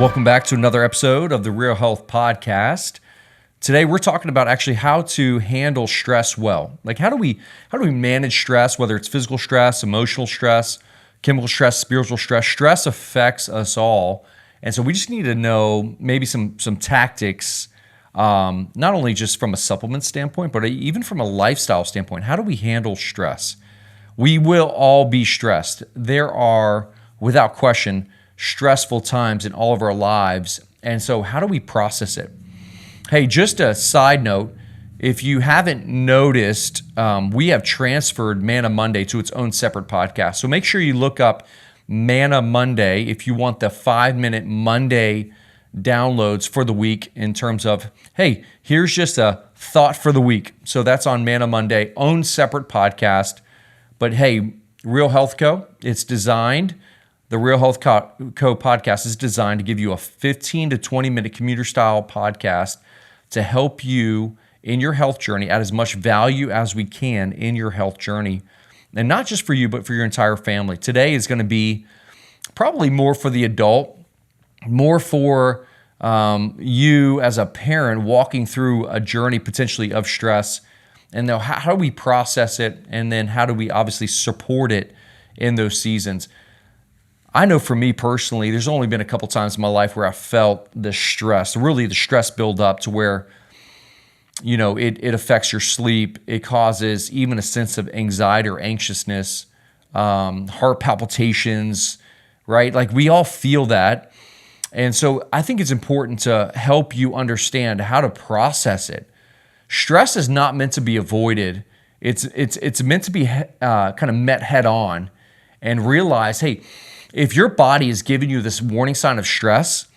Welcome back to another episode of the Real Health Podcast. Today we're talking about actually how to handle stress well. Like how do we manage stress, whether it's physical stress, emotional stress, chemical stress, spiritual stress. Stress affects us all. And so we just need to know maybe some tactics, not only just from a supplement standpoint, but even from a lifestyle standpoint. How do we handle stress? We will all be stressed. There are, without question, stressful times in all of our lives. And so how do we process it? Hey, just a side note, if you haven't noticed, we have transferred Manna Monday to its own separate podcast. So make sure you look up Manna Monday if you want the 5-minute Monday downloads for the week in terms of, hey, here's just a thought for the week. So that's on Manna Monday, own separate podcast. But hey, Real Health Co., the Real Health Co. podcast is designed to give you a 15 to 20 minute commuter style podcast to help you in your health journey, add as much value as we can in your health journey. And not just for you, but for your entire family. Today is going to be probably more for the adult, more for you as a parent walking through a journey potentially of stress. And now how do we process it? And then how do we obviously support it in those seasons? I know for me personally, there's only been a couple times in my life where I felt the stress, really the stress build up to where, you know, it affects your sleep. It causes even a sense of anxiety or anxiousness, heart palpitations, right? Like we all feel that. And so I think it's important to help you understand how to process it. Stress is not meant to be avoided. It's meant to be kind of met head on and realize, hey, if your body is giving you this warning sign of stress,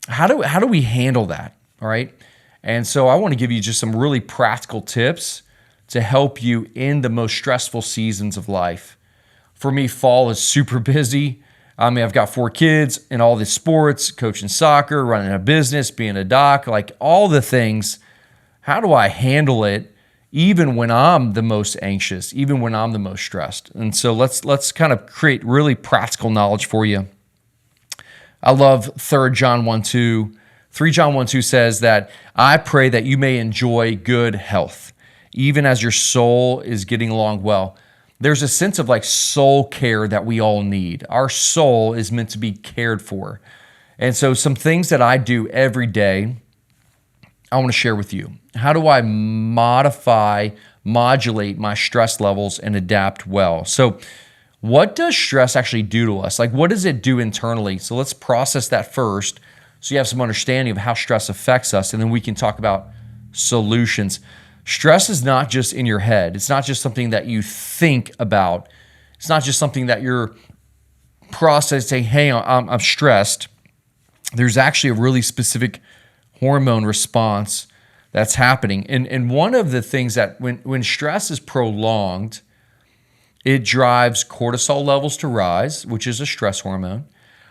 how do we handle that? All right. And so I want to give you just some really practical tips to help you in the most stressful seasons of life. For me, fall is super busy. I mean, I've got 4 kids in all the sports, coaching soccer, running a business, being a doc, like all the things. How do I handle it even when I'm the most anxious, even when I'm the most stressed? And so let's kind of create really practical knowledge for you. I love 3 John 1:2. 3 John 1:2 says that I pray that you may enjoy good health, even as your soul is getting along well. There's a sense of like soul care that we all need. Our soul is meant to be cared for. And so some things that I do every day, I want to share with you. How do I modulate my stress levels and adapt well? So what does stress actually do to us? Like what does it do internally? So let's process that first so you have some understanding of how stress affects us, and then we can talk about solutions. Stress is not just in your head. It's not just something that you think about. It's not just something that you're processing, hey, I'm stressed. There's actually a really specific hormone response that's happening. And one of the things that when stress is prolonged, it drives cortisol levels to rise, which is a stress hormone.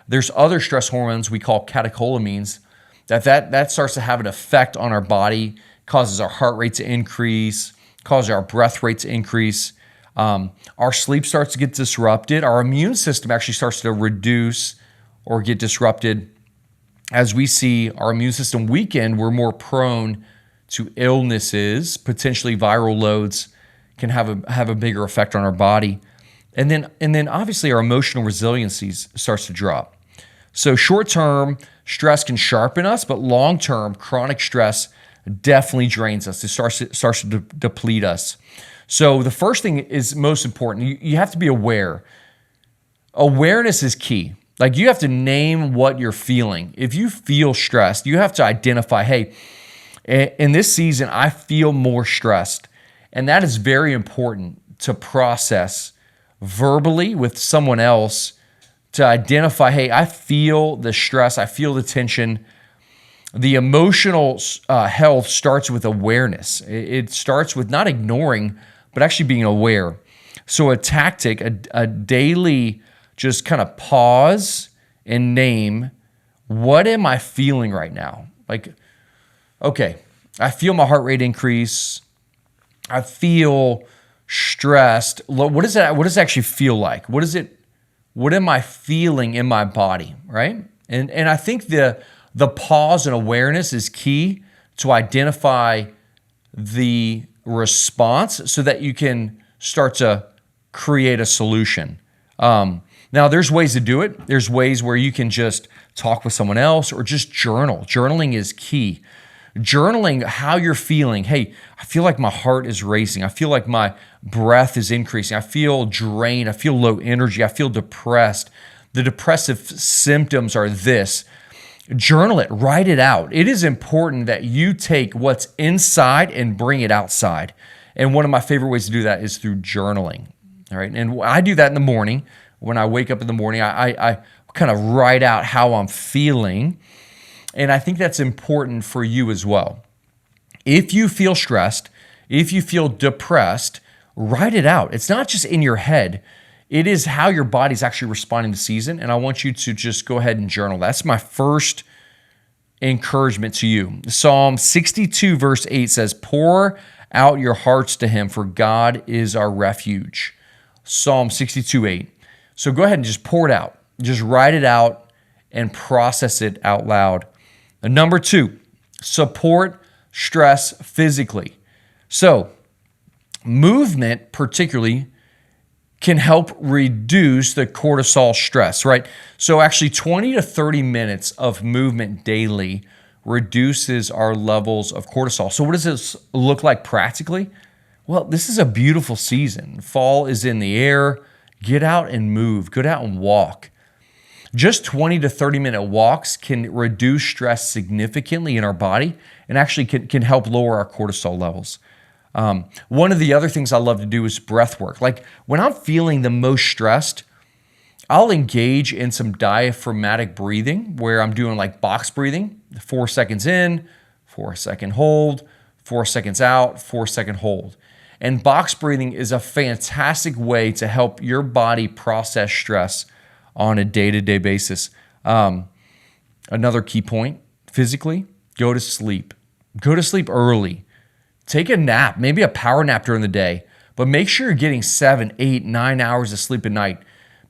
There's other stress hormones we call catecholamines that starts to have an effect on our body, causes our heart rate to increase, causes our breath rate to increase. Our sleep starts to get disrupted. Our immune system actually starts to reduce or get disrupted. As we see our immune system weaken, we're more prone to illnesses. Potentially viral loads can have a bigger effect on our body. And then obviously our emotional resiliency starts to drop. So short-term stress can sharpen us, but long-term chronic stress definitely drains us. It starts to deplete us. So the first thing is most important. You have to be aware. Awareness is key. Like you have to name what you're feeling. If you feel stressed, you have to identify, hey, in this season, I feel more stressed. And that is very important to process verbally with someone else to identify, hey, I feel the stress, I feel the tension. The emotional health starts with awareness. It starts with not ignoring, but actually being aware. So a tactic, a daily just kind of pause and name, what am I feeling right now? Like, okay, I feel my heart rate increase. I feel stressed. What does it actually feel like? What am I feeling in my body, right? And I think the pause and awareness is key to identify the response so that you can start to create a solution. Now, there's ways to do it. There's ways where you can just talk with someone else or just journal. Journaling is key. Journaling how you're feeling. Hey, I feel like my heart is racing. I feel like my breath is increasing. I feel drained. I feel low energy. I feel depressed. The depressive symptoms are this. Journal it, write it out. It is important that you take what's inside and bring it outside. And one of my favorite ways to do that is through journaling. All right. And I do that in the morning. When I wake up in the morning, I kind of write out how I'm feeling. And I think that's important for you as well. If you feel stressed, if you feel depressed, write it out. It's not just in your head. It is how your body's actually responding to the season. And I want you to just go ahead and journal. That's my first encouragement to you. Psalm 62 verse 8 says, pour out your hearts to him, for God is our refuge. Psalm 62 8. So go ahead and just pour it out. Just write it out and process it out loud. And number 2, support stress physically. So movement particularly can help reduce the cortisol stress, right? So actually 20 to 30 minutes of movement daily reduces our levels of cortisol. So what does this look like practically? Well, this is a beautiful season. Fall is in the air. Get out and move. Get out and walk. Just 20 to 30 minute walks can reduce stress significantly in our body and actually can help lower our cortisol levels. One of the other things I love to do is breath work. Like when I'm feeling the most stressed, I'll engage in some diaphragmatic breathing where I'm doing like box breathing, 4 seconds in, 4 second hold, 4 seconds out, 4-second hold. And box breathing is a fantastic way to help your body process stress on a day-to-day basis. Another key point, physically, go to sleep. Go to sleep early. Take a nap, maybe a power nap during the day, but make sure you're getting 7, 8, 9 hours of sleep at night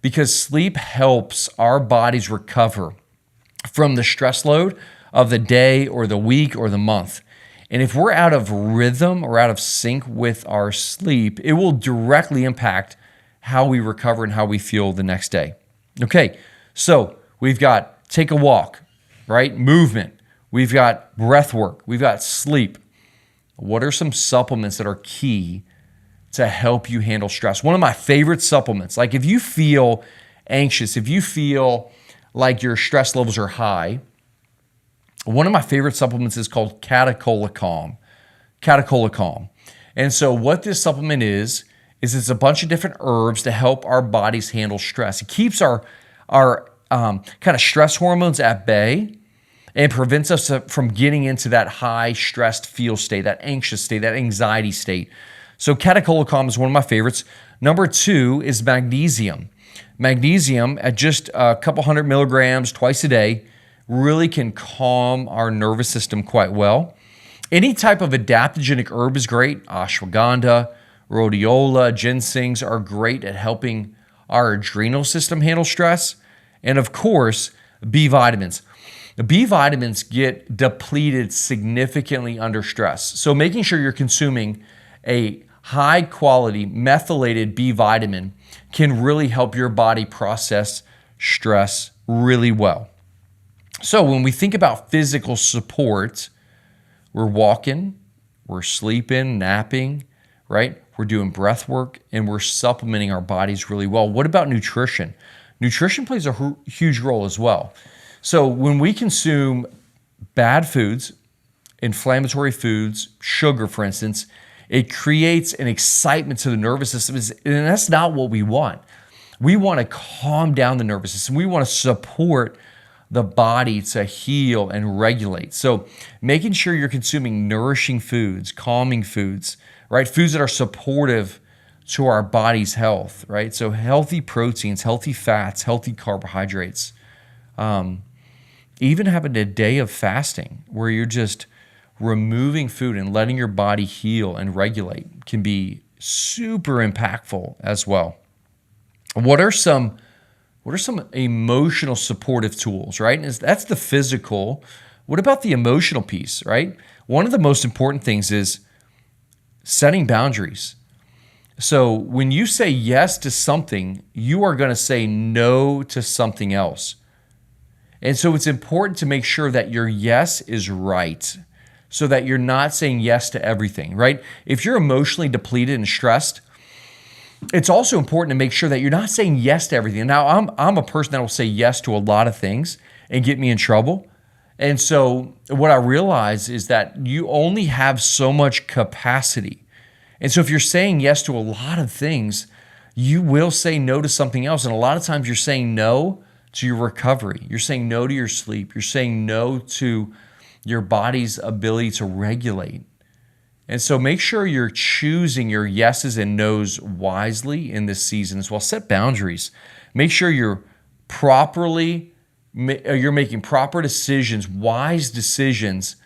because sleep helps our bodies recover from the stress load of the day or the week or the month. And if we're out of rhythm or out of sync with our sleep, it will directly impact how we recover and how we feel the next day. Okay, so we've got take a walk, right? Movement. We've got breath work. We've got sleep. What are some supplements that are key to help you handle stress? One of my favorite supplements, like if you feel anxious, if you feel like your stress levels are high, one of my favorite supplements is called Catechol-Calm. Catechol-Calm. And so what this supplement is it's a bunch of different herbs to help our bodies handle stress. It keeps our kind of stress hormones at bay and prevents us from getting into that high stressed feel state, that anxious state, that anxiety state. So Catechol-Calm is one of my favorites. Number 2 is magnesium. Magnesium at just a couple hundred milligrams twice a day really can calm our nervous system quite well. Any type of adaptogenic herb is great. Ashwagandha, rhodiola, ginsengs are great at helping our adrenal system handle stress. And of course, B vitamins. The B vitamins get depleted significantly under stress. So making sure you're consuming a high quality methylated B vitamin can really help your body process stress really well. So when we think about physical support, we're walking, we're sleeping, napping, right? We're doing breath work and we're supplementing our bodies really well. What about nutrition? Nutrition plays a huge role as well. So when we consume bad foods, inflammatory foods, sugar, for instance, it creates an excitement to the nervous system, and that's not what we want. We want to calm down the nervous system. We want to support the body to heal and regulate. So making sure you're consuming nourishing foods, calming foods, right? Foods that are supportive to our body's health, right? So healthy proteins, healthy fats, healthy carbohydrates. Even having a day of fasting where you're just removing food and letting your body heal and regulate can be super impactful as well. What are some What are some emotional supportive tools, right? That's the physical. What about the emotional piece, right? One of the most important things is setting boundaries. So when you say yes to something, you are going to say no to something else. And so it's important to make sure that your yes is right so that you're not saying yes to everything, right? If you're emotionally depleted and stressed, it's also important to make sure that you're not saying yes to everything. Now, I'm a person that will say yes to a lot of things and get me in trouble. And so what I realize is that you only have so much capacity. And so if you're saying yes to a lot of things, you will say no to something else. And a lot of times you're saying no to your recovery. You're saying no to your sleep. You're saying no to your body's ability to regulate. And so make sure you're choosing your yeses and nos wisely in this season as well. Set boundaries. Make sure you're making proper decisions, wise decisions,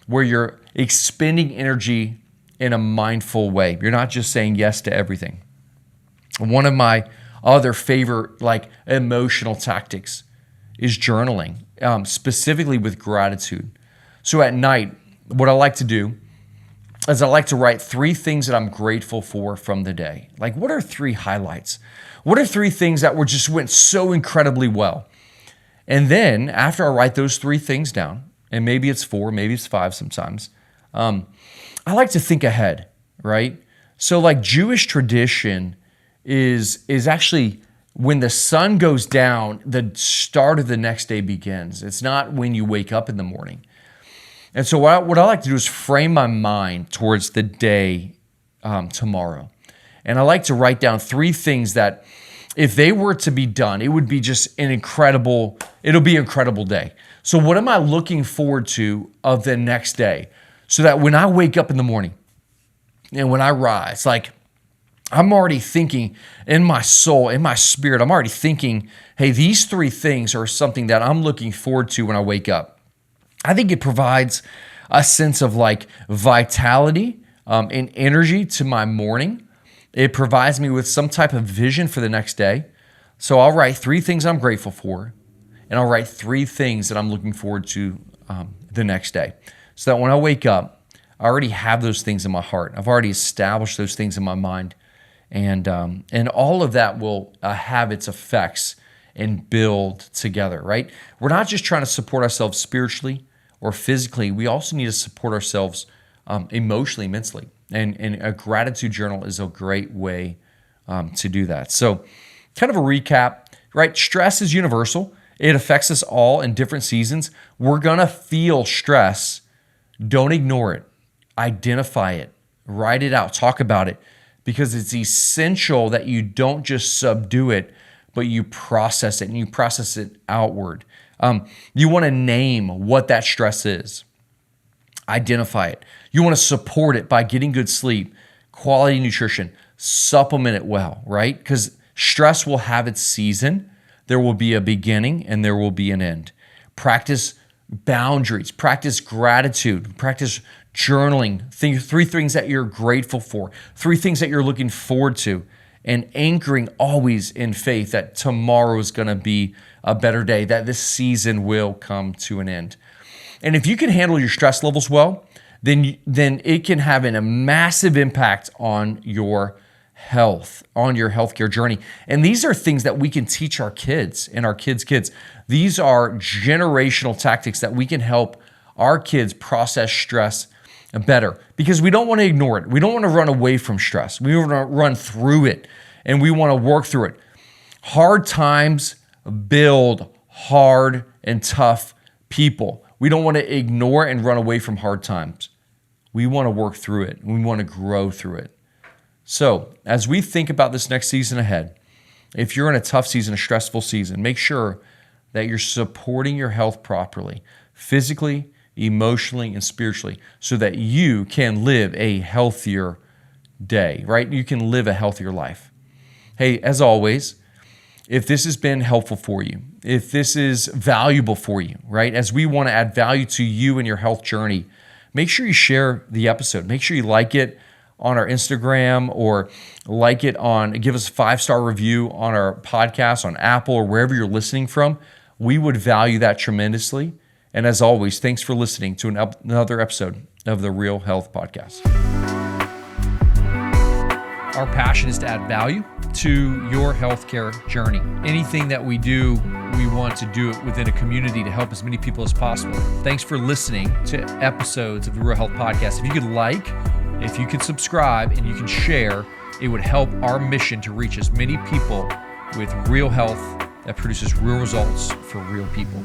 where you're expending energy in a mindful way. You're not just saying yes to everything. One of my other favorite emotional tactics is journaling, specifically with gratitude. So at night, what I like to do is I like to write 3 things that I'm grateful for from the day. Like, what are 3 highlights? What are 3 things that went so incredibly well? And then after I write those 3 things down, and maybe it's 4, maybe it's 5 sometimes, I like to think ahead, right? So like Jewish tradition is actually when the sun goes down, the start of the next day begins. It's not when you wake up in the morning. And so what I like to do is frame my mind towards the day tomorrow. And I like to write down 3 things that if they were to be done, it would be just it'll be an incredible day. So what am I looking forward to of the next day? So that when I wake up in the morning and when I rise, I'm already thinking in my soul, in my spirit, I'm already thinking, hey, these 3 things are something that I'm looking forward to when I wake up. I think it provides a sense of vitality and energy to my morning. It provides me with some type of vision for the next day. So I'll write 3 things I'm grateful for, and I'll write 3 things that I'm looking forward to the next day. So that when I wake up, I already have those things in my heart. I've already established those things in my mind. And all of that will have its effects and build together, right? We're not just trying to support ourselves spiritually or physically. We also need to support ourselves emotionally, mentally. And a gratitude journal is a great way to do that. So kind of a recap, right? Stress is universal. It affects us all in different seasons. We're going to feel stress. Don't ignore it. Identify it. Write it out. Talk about it. Because it's essential that you don't just subdue it, but you process it and you process it outward. You want to name what that stress is. Identify it. You want to support it by getting good sleep, quality nutrition, supplement it well, right? Because stress will have its season. There will be a beginning and there will be an end. Practice boundaries, practice gratitude, practice journaling. Think 3 things that you're grateful for, 3 things that you're looking forward to, and anchoring always in faith that tomorrow is going to be a better day, that this season will come to an end. And if you can handle your stress levels well, then it can have a massive impact on your health, on your healthcare journey. And these are things that we can teach our kids and our kids' kids. These are generational tactics that we can help our kids process stress better because we don't want to ignore it. We don't want to run away from stress. We want to run through it and we want to work through it. Hard times build hard and tough people. We don't want to ignore and run away from hard times. We want to work through it. We want to grow through it. So as we think about this next season ahead, if you're in a tough season, a stressful season, make sure that you're supporting your health properly, physically, emotionally, and spiritually, so that you can live a healthier day, right? You can live a healthier life. Hey, as always, if this has been helpful for you, if this is valuable for you, right? As we want to add value to you and your health journey, make sure you share the episode. Make sure you like it on our Instagram or give us a 5-star review on our podcast on Apple or wherever you're listening from. We would value that tremendously. And as always, thanks for listening to another episode of the Real Health Podcast. Our passion is to add value to your healthcare journey. Anything that we do, we want to do it within a community to help as many people as possible. Thanks for listening to episodes of the Real Health Podcast. If you could subscribe, and you can share, it would help our mission to reach as many people with real health that produces real results for real people.